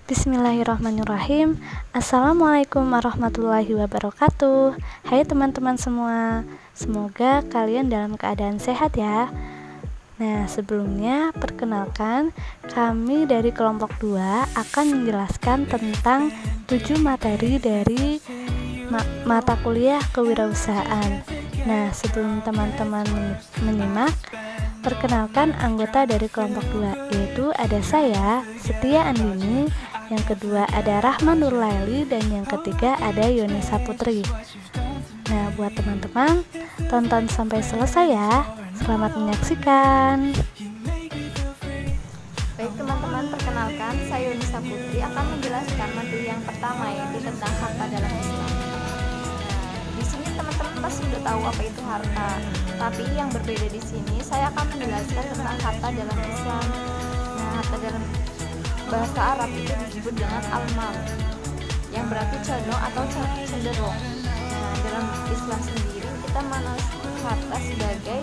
Bismillahirrahmanirrahim. Assalamualaikum warahmatullahi wabarakatuh. Hai teman-teman semua, semoga kalian dalam keadaan sehat ya. Nah, sebelumnya perkenalkan, kami dari kelompok 2 akan menjelaskan tentang 7 materi dari mata kuliah kewirausahaan. Nah, sebelum teman-teman menyimak, perkenalkan anggota dari kelompok 2, yaitu ada saya, Setia Andini, yang kedua ada Rahman Nurlaili, dan yang ketiga ada Yunisa Putri. Nah, buat teman-teman, tonton sampai selesai ya. Selamat menyaksikan. Baik teman-teman, perkenalkan saya Yunisa Putri akan menjelaskan materi yang pertama, yaitu tentang harta dalam Islam. Di sini teman-teman pasti sudah tahu apa itu harta, tapi yang berbeda di sini saya akan menjelaskan tentang harta dalam Islam. Nah, harta dalam bahasa Arab itu disebut dengan al-mal, yang berarti condong atau cenderung. Nah, dalam Islam sendiri kita mengenal harta sebagai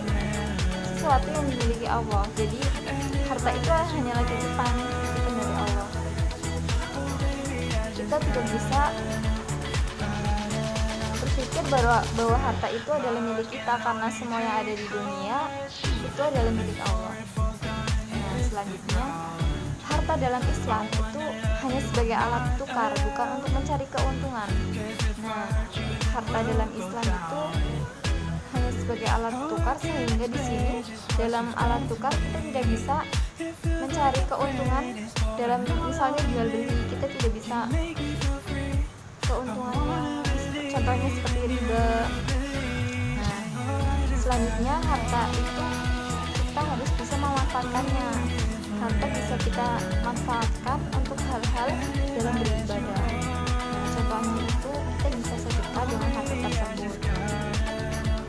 sesuatu yang dimiliki Allah. Jadi harta itu hanyalah titipan dari Allah. Kita tidak bisa berpikir bahwa harta itu adalah milik kita, karena semua yang ada di dunia itu adalah milik Allah. Nah, selanjutnya harta dalam Islam itu hanya sebagai alat tukar, bukan untuk mencari keuntungan. Nah, harta dalam Islam itu hanya sebagai alat tukar, sehingga di sini dalam alat tukar kita tidak bisa mencari keuntungan dalam misalnya jual beli. Kita tidak bisa keuntungannya, contohnya seperti riba. Nah, selanjutnya harta itu kita harus bisa memanfaatkannya. Harta bisa kita manfaatkan untuk hal-hal dalam beribadah. Nah, contohnya itu kita bisa sedekah dengan harta tersebut,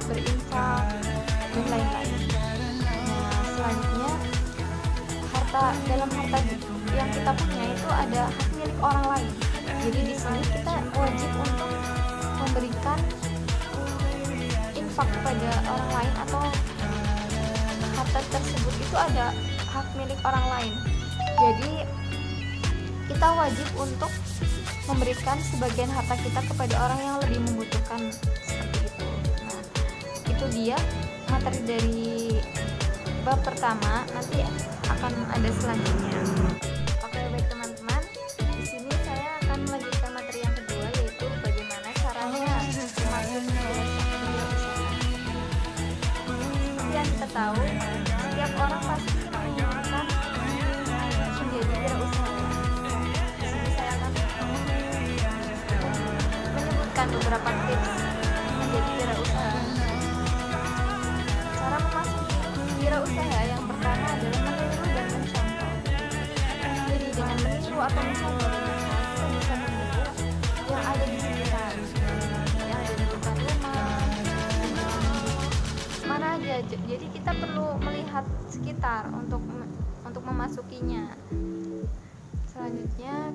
berinfak, dan lain-lain. Nah, selanjutnya dalam harta yang kita punya itu ada hak milik orang lain. Jadi di sini kita wajib untuk memberikan infak kepada orang lain, atau harta tersebut itu ada hak milik orang lain. Jadi kita wajib untuk memberikan sebagian harta kita kepada orang yang lebih membutuhkan, seperti itu. Nah, itu dia materi dari bab pertama. Nanti akan ada selanjutnya. Oke, baik teman-teman, di sini saya akan melanjutkan materi yang kedua, yaitu bagaimana caranya masuk ke wirausaha. Seperti yang kita tahu, setiap orang pasti menginginkan menjadi wirausahawan. Di sini saya akan menyebutkan beberapa tips menjadi wirausahawan. Cara memasuki wirausaha yang pertama adalah meniru dan mencontoh. Jadi dengan meniru atau mencontoh, kita bisa meniru yang ada di sekitar, yang ada di depan rumah, mana aja. Jadi kita perlu melihat sekitar untuk memasukinya. Selanjutnya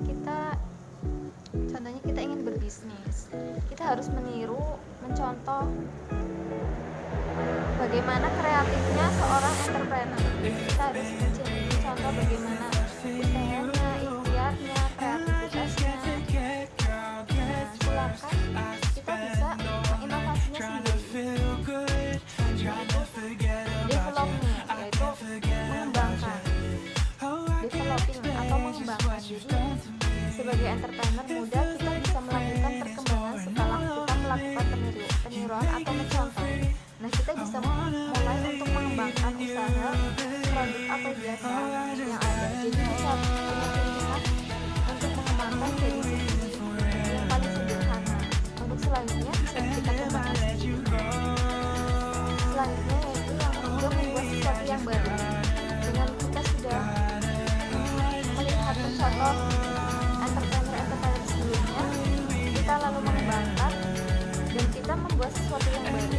contohnya kita ingin berbisnis, kita harus meniru, mencontoh bagaimana kreatifnya seorang entrepreneur. Kita harus mencontoh bagaimana usahanya, ikhtiarnya, kreativitasnya. Silakan kita bisa menginovasinya sendiri. Development, yaitu mengembangkan. Developing atau mengembangkan. Jadi sebagai entrepreneur muda kita bisa melakukan perkembangan setelah kita melakukan peniruan atau mencontoh. Nah, kita bisa mulai untuk mengembangkan usaha, produk atau jasa yang ada. Jadi kita punya pilihan untuk mengembangkan dari sisi yang paling sederhana. Untuk selanjutnya bisa kita kembangkan sendiri. Selanjutnya yaitu yang ketiga, membuat sesuatu yang baru. Dengan kita sudah melihat mencontoh entrepreneur sebelumnya, kita lalu mengembangkan dan kita membuat sesuatu yang baru.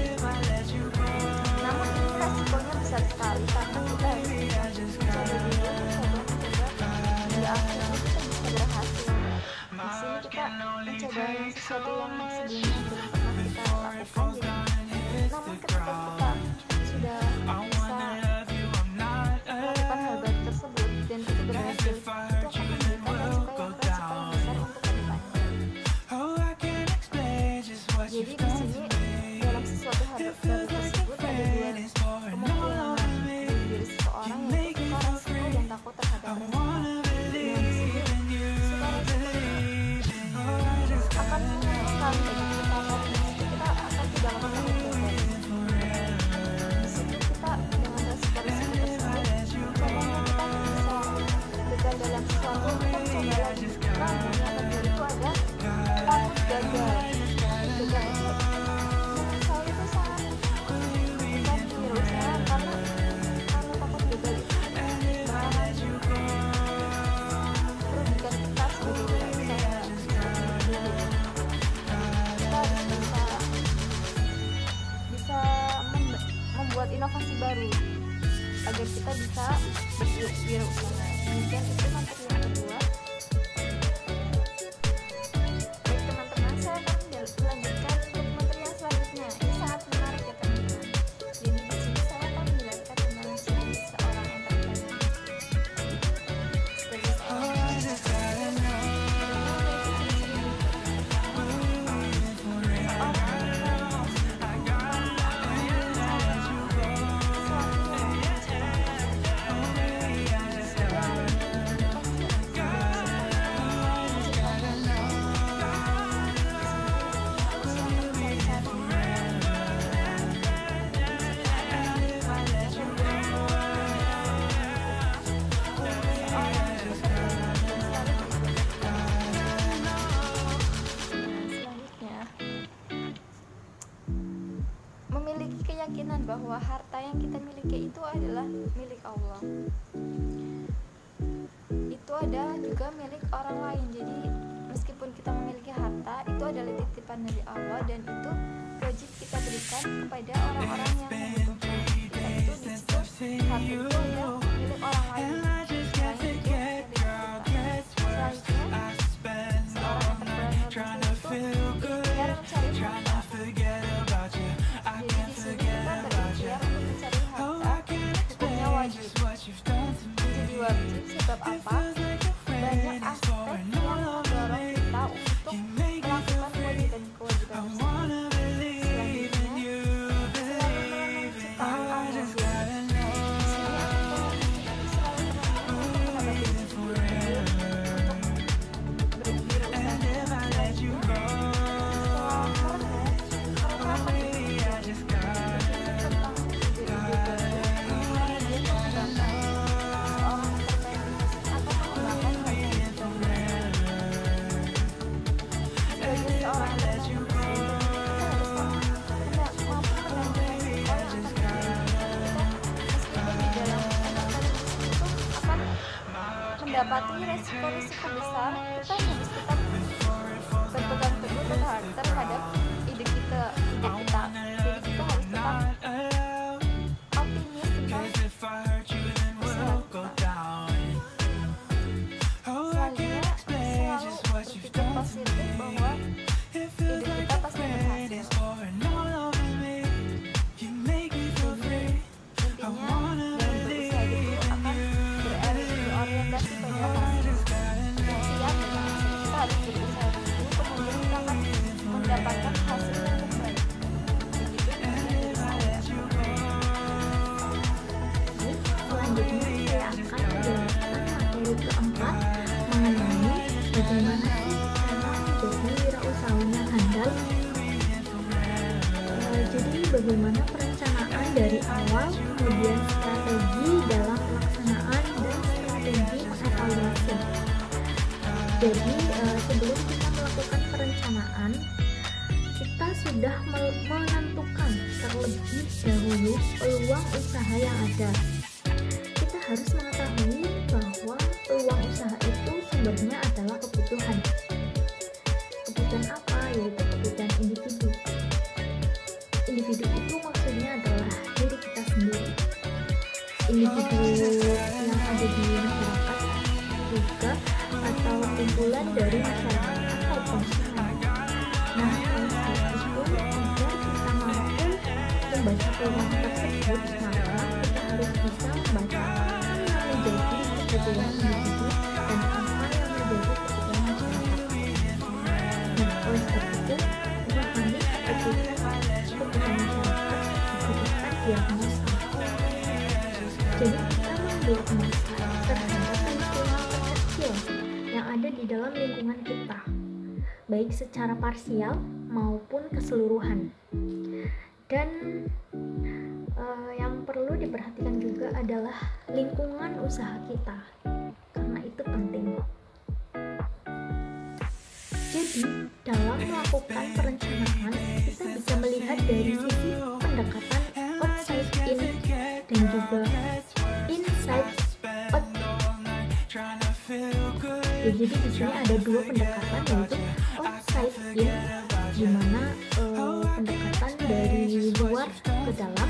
Namun ini resikonya besar sekali, karena kita harus mencoba dulu, di akhirnya kita bisa berhasil. Di sini kita mencoba sesuatu yang sebelumnya belum pernah kita lakukan. Namun ketika kita sudah bisa melakukan hal baru tersebut dan itu berhasil, itu akan memberikan resiko yang besar. sesuatu kita coba lagi, namun yang kedua itu ada takut gagal. Gagal itu menurut saya itu sangat bukan kewirausahaan, karena kalau takut gagal itu merugikan kita sebagai wirausaha. Kita harus bisa membuat inovasi baru agar kita bisa berwirausaha. Kemudian itu materi yang kedua. Baik teman-teman, saya akan melanjutkan untuk materi yang selanjutnya. Ini sangat menarik ya teman-teman. Jadi di sini saya akan menjelaskan tentang ciri seorang entrepreneur. Sebagai seorang memiliki keyakinan bahwa harta yang kita miliki itu adalah milik Allah. Itu ada juga milik orang lain. Jadi meskipun kita memiliki harta, itu adalah titipan dari Allah dan itu wajib kita berikan kepada orang-orang yang membutuhkan. Kita itu di situ harta itu adalah milik orang lain. Selain itu milik kita. Selanjutnya, seorang entrepreneur itu ikhtiar mencari harta. Jadi di sini kita berikhtiar untuk mencari harta, hukumnya wajib. Jadi wajib sebab apa? Banyak aspek yang mendorong kita untuk melakukan kewajiban-kewajiban tersebut. Selanjutnya, selalu menciptakan Allah. Di sini aku selalu menambah diri sendiri untuk berwirausaha. Selanjutnya, mendapati resiko-resiko besar, kita harus tetap berpegang teguh terhadap ide kita. Jadi kita harus tetap optimis tentang usaha kita. Selanjutnya, selalu berpikir positif bahwa ide kita pasti berhasil. Intinya, dalam berusaha itu akan berorientasi pada hasil. Yang siap dengan hasil, kita harus berusaha dulu, kemudian kita akan mendapatkan hasil yang terbaik. Begitu dari saya. Selanjutnya saya akan menjelaskan materi keempat mengenai bagaimana sih cara menjadi wirausahawan yang handal. Jadi bagaimana perencanaan dari awal, kemudian strategi dalam pelaksanaan dan strategi evaluasi. Jadi sebelum kita melakukan perencanaan, kita sudah menentukan terlebih dahulu peluang usaha yang ada. Kita harus mengetahui bahwa peluang usaha itu sumbernya adalah kebutuhan. Kebutuhan apa? Yaitu kebutuhan individu. Individu itu maksudnya adalah diri kita sendiri. Individu yang ada di masyarakat juga, atau kumpulan dari masyarakat atau konsumen. Nah, oleh sebab itu, agar kita mampu membaca peluang tersebut, maka kita harus bisa membaca apa yang menjadi kebutuhan individu dan apa yang menjadi kebutuhan masyarakat. Nah, oleh sebab itu, memahami kebutuhan masyarakat dibutuhkan diagnosa. Jadi kita mendiagnosa terhadap lingkungan terkecil yang ada di dalam lingkungan kita, baik secara parsial maupun keseluruhan. Dan yang perlu diperhatikan juga adalah lingkungan usaha kita. Karena itu penting. Jadi dalam melakukan perencanaan kita bisa melihat dari sisi pendekatan outside in dan juga inside out. Ya, jadi di sini ada dua pendekatan, yaitu outside in, di mana pendekatan dari luar ke dalam,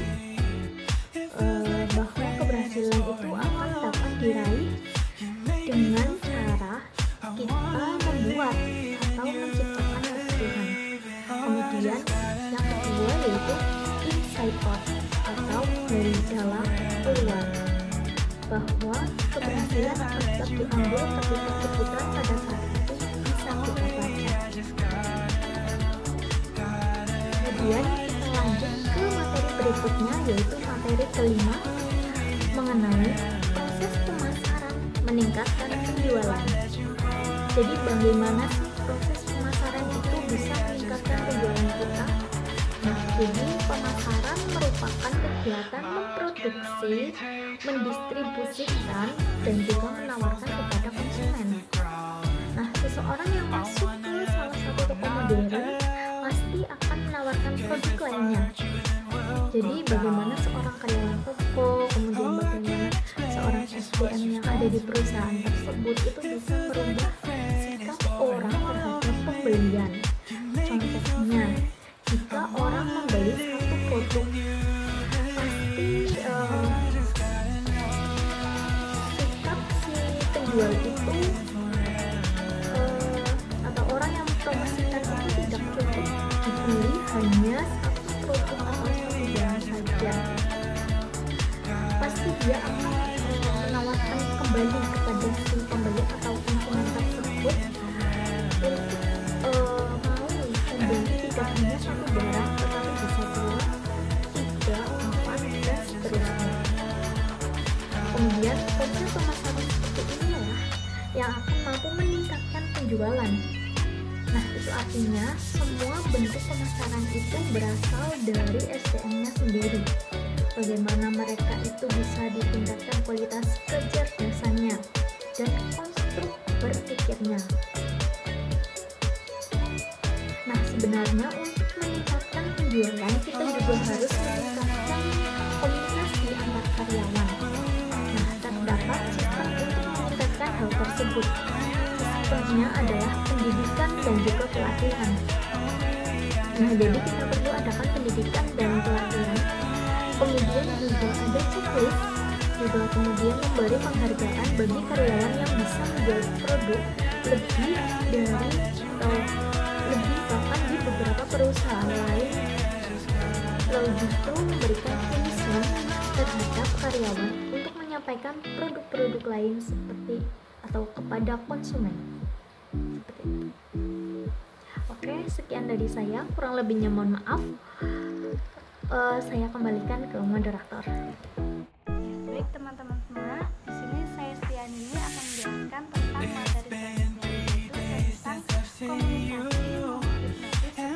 bahwa keberhasilan itu akan dapat diraih dengan cara kita membuat atau menciptakan kebutuhan. Kemudian yang kedua yaitu inside out atau dari dalam keluar, bahwa keberhasilan akan tetap diambil ketika kebutuhan pada saat itu bisa kita baca. Kemudian kita lanjut ke materi berikutnya, yaitu materi kelima mengenai proses pemasaran meningkatkan penjualan. Jadi bagaimana sih proses pemasaran itu bisa meningkatkan penjualan kita? Nah, jadi pemasaran merupakan kegiatan memproduksi, mendistribusikan, dan juga menawarkan kepada konsumen. Nah, seseorang yang masuk ke salah satu toko modern pasti akan menawarkan produk lainnya. Jadi bagaimana seorang karyawan toko, kemudian bagaimana seorang SDM yang ada di perusahaan tersebut itu bisa merubah sikap orang terhadap pembelian. Contohnya, jika orang membeli satu produk, pasti sikap si penjual itu atau orang yang mempromosikan itu tidak cukup dibeli hanya satu produk atau satu barang saja. Pasti dia akan menawarkan kembali kepada si pembeli atau konsumen tersebut untuk mau membeli tidak hanya satu barang, tetapi bisa 2, 3, 4, dan seterusnya. Kemudian konsep pemasaran seperti inilah yang akan mampu meningkatkan penjualan. Nah, itu artinya semua bentuk pemasaran itu berasal dari SDM-nya sendiri. Bagaimana mereka itu bisa ditingkatkan kualitas kecerdasannya dan konstruk berpikirnya. Nah, sebenarnya untuk meningkatkan penjualan kita juga harus meningkatkan komunikasi antar karyawan. Nah, terdapat sistem untuk meningkatkan hal tersebut. Sistemnya adalah pendidikan dan juga pelatihan. Nah, jadi kita perlu adakan pendidikan dan pelatihan. Kemudian juga ada checklist, juga kemudian memberi penghargaan bagi karyawan yang bisa menjual produk lebih dari atau lebih bahkan di beberapa perusahaan lain, lalu justru memberikan tulisan terhadap karyawan untuk menyampaikan produk-produk lain seperti atau kepada konsumen. Seperti itu. Oke, sekian dari saya, kurang lebihnya mohon maaf. Saya kembalikan ke moderator. Baik teman-teman semua, di sini saya Stiani ini akan menjelaskan tentang materi selanjutnya, yaitu tentang komunikasi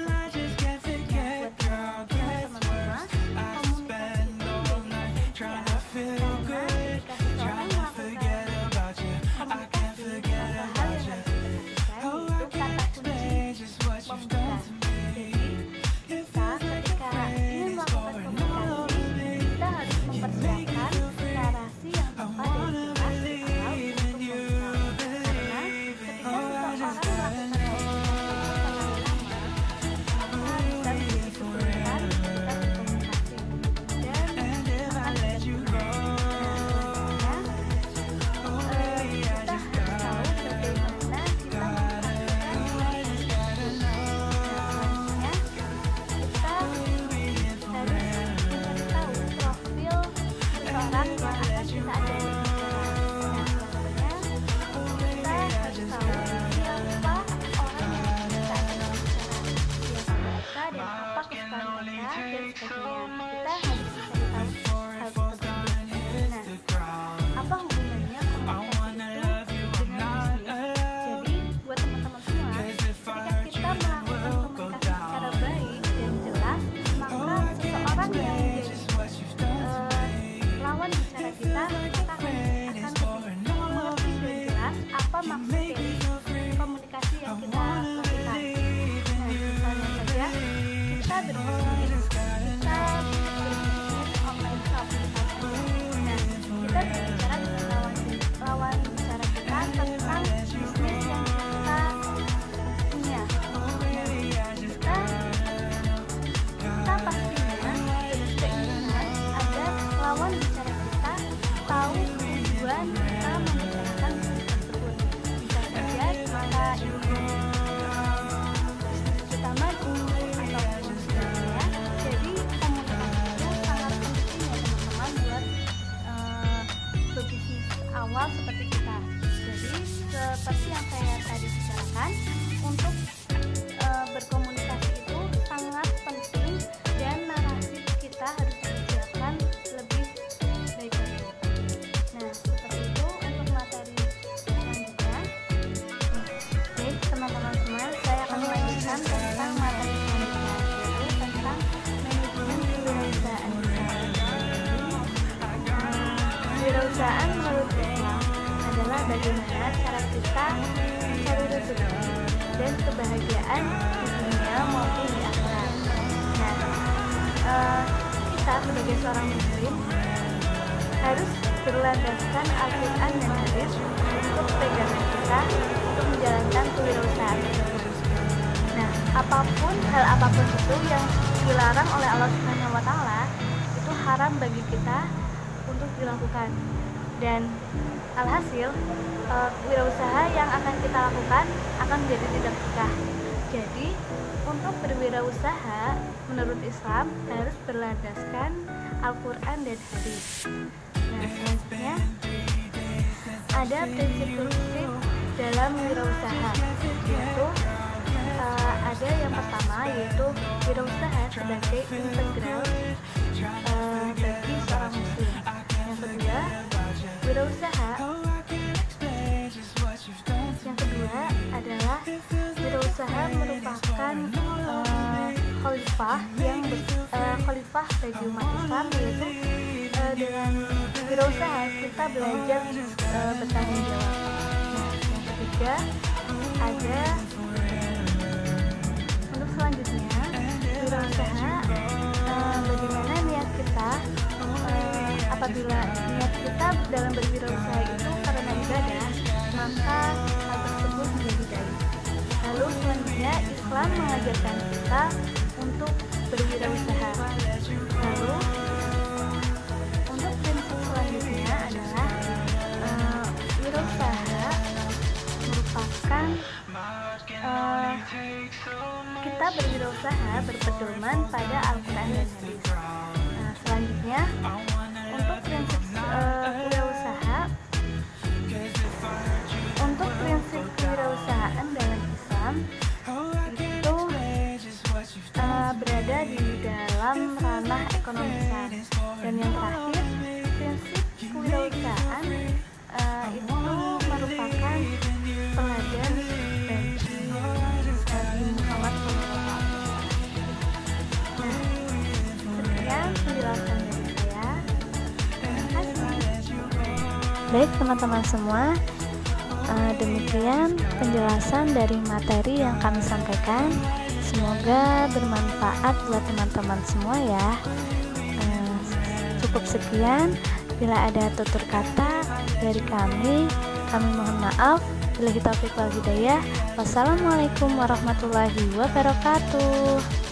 mempersiapkan sampaikan, untuk berkomunikasi itu sangat penting dan narasi kita harus disiapkan lebih baik lagi. Nah, seperti itu untuk materi selanjutnya. Baik teman-teman semua, saya akan melanjutkan tentang materi selanjutnya, yaitu tentang manajemen kewirausahaan. Kewirausahaan menurut Islam adalah bagaimana cara kita mencari rezeki dan kebahagiaan di dunia maupun di akhirat. Nah, kita sebagai seorang muslim harus berlandaskan Al-Quran dan hadis untuk pegangan kita untuk menjalankan kewirausahaan tersebut. Nah, hal apapun itu yang dilarang oleh Allah Subhanahu wa Ta'ala itu haram bagi kita untuk dilakukan. Dan alhasil wirausaha yang akan kita lakukan akan menjadi tidak berkah. Jadi untuk berwirausaha menurut Islam harus berlandaskan Al-Quran dan hadis. Nah, selanjutnya ada prinsip-prinsip dalam wirausaha, yaitu ada yang pertama, yaitu wirausaha sebagai integral bagi seorang muslim. Yang kedua, wirausaha adalah wirausaha merupakan khalifah bagi umat Islam, yaitu dengan wirausaha kita belajar bertanggung jawab. Nah, yang ketiga ada untuk selanjutnya wirausaha, bagaimana niat kita. Apabila niat kita dalam berwirausaha itu karena ibadah, maka hal tersebut menjadi baik. Lalu selanjutnya Islam mengajarkan kita untuk berwirausaha. Lalu untuk prinsip selanjutnya adalah wirausaha merupakan kita berwirausaha berpedoman pada Al-Quran dan hadis. Nah, selanjutnya untuk prinsip wirausaha, untuk prinsip kewirausahaan dalam Islam itu berada di dalam ranah ekonomi besar. Dan yang terakhir, prinsip kewirausahaan itu merupakan teladan bagi Nabi Muhammad SAW. Nah, sekian penjelasan dari saya. Terima kasih. Baik teman-teman semua, demikian penjelasan dari materi yang kami sampaikan. Semoga bermanfaat buat teman-teman semua ya. Cukup sekian. Bila ada tutur kata dari kami mohon maaf. Billahi taufiq wal hidayah. Wassalamualaikum warahmatullahi wabarakatuh.